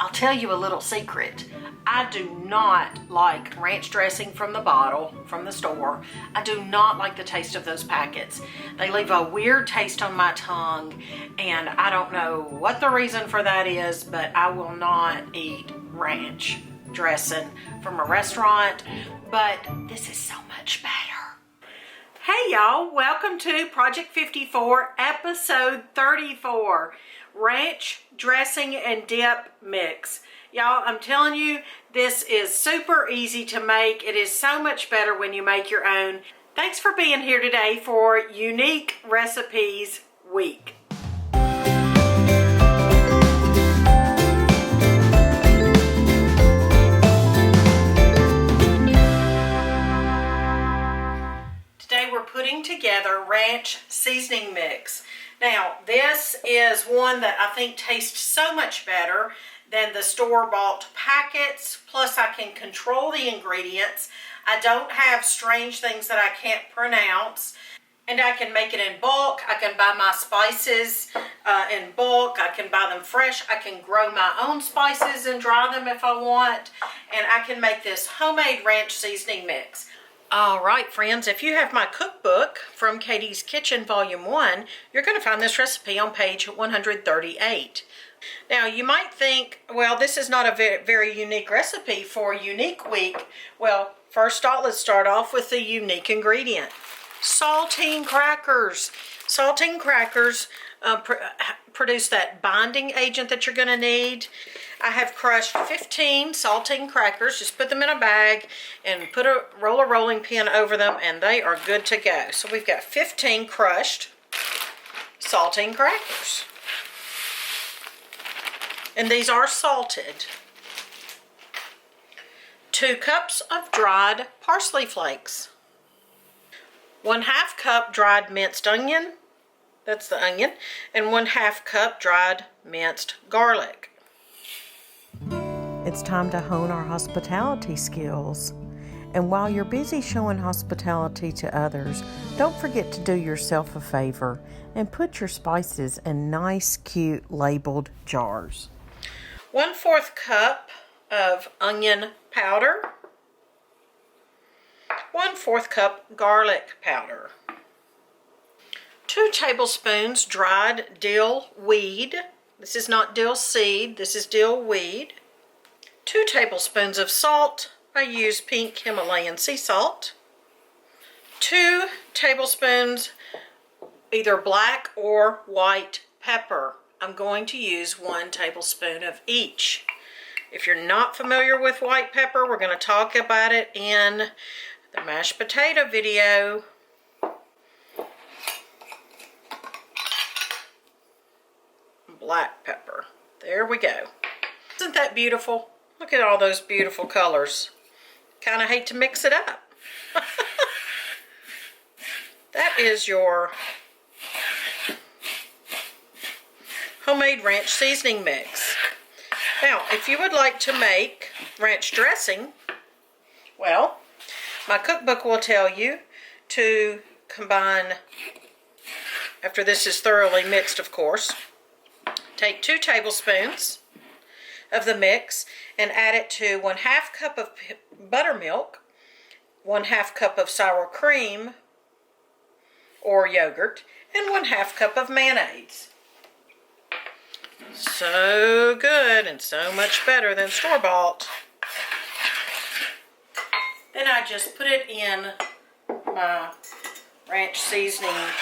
I'll tell you a little secret. I do not like ranch dressing from the bottle, from the store. I do not like the taste of those packets. They leave a weird taste on my tongue, and I don't know what the reason for that is, but I will not eat ranch dressing from a restaurant, but this is so much better. Hey y'all, welcome to Project 54, episode 34, ranch dressing and dip mix. Y'all, I'm telling you, this is super easy to make. It is so much better when you make your own. Thanks for being here today for Unique Recipes Week. Today we're putting together ranch seasoning mix. Now, this is one that I think tastes so much better than the store-bought packets. Plus, I can control the ingredients. I don't have strange things that I can't pronounce. And I can make it in bulk. I can buy my spices in bulk. I can buy them fresh. I can grow my own spices and dry them if I want. And I can make this homemade ranch seasoning mix. All right, friends, if you have my cookbook from Katie's Kitchen Volume 1, you're going to find this recipe on page 138. Now, you might think, well, this is not a very unique recipe for Unique Week. Well, first off, let's start off with the unique ingredient. Saltine crackers. Saltine crackers produce that binding agent that you're going to need. I have crushed 15 saltine crackers. Just put them in a bag and roll a rolling pin over them, and they are good to go. So we've got 15 crushed saltine crackers. And these are salted. 2 cups of dried parsley flakes. 1/2 cup dried minced onion. That's the onion. And 1/2 cup dried minced garlic. It's time to hone our hospitality skills. And while you're busy showing hospitality to others, don't forget to do yourself a favor and put your spices in nice, cute, labeled jars. 1/4 cup of onion powder. 1/4 cup garlic powder. 2 tablespoons dried dill weed. This is not dill seed, this is dill weed. 2 tablespoons of salt. I use pink Himalayan sea salt. 2 tablespoons either black or white pepper. I'm going to use 1 tablespoon of each. If you're not familiar with white pepper, we're going to talk about it in the mashed potato video. Black pepper. There we go. Isn't that beautiful? Look at all those beautiful colors. Kind of hate to mix it up. That is your homemade ranch seasoning mix. Now, if you would like to make ranch dressing, well, my cookbook will tell you to combine, after this is thoroughly mixed, of course, take 2 tablespoons of the mix and add it to 1/2 cup of buttermilk, 1/2 cup of sour cream or yogurt, and 1/2 cup of mayonnaise. So good and so much better than store-bought. Then I just put it in my ranch seasoning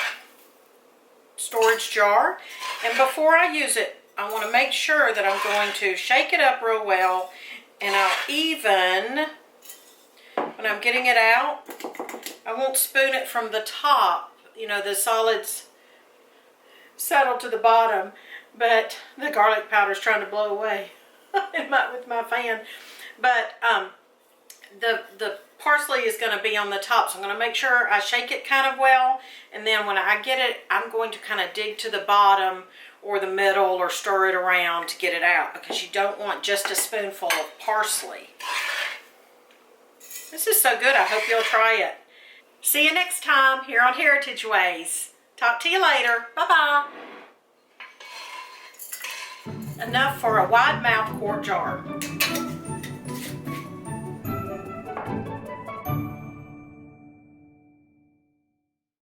storage jar, and before I use it, I want to make sure that I'm going to shake it up real well, and I'll even, when I'm getting it out, I won't spoon it from the top, you know, the solids settle to the bottom, but the garlic powder is trying to blow away with my fan. But the parsley is going to be on the top, so I'm going to make sure I shake it kind of well, and then when I get it, I'm going to kind of dig to the bottom or the middle or stir it around to get it out, because you don't want just a spoonful of parsley. This is so good. I hope you'll try it. See you next time here on Heritage Ways. Talk to you later. Bye-bye. enough for a wide mouth quart jar.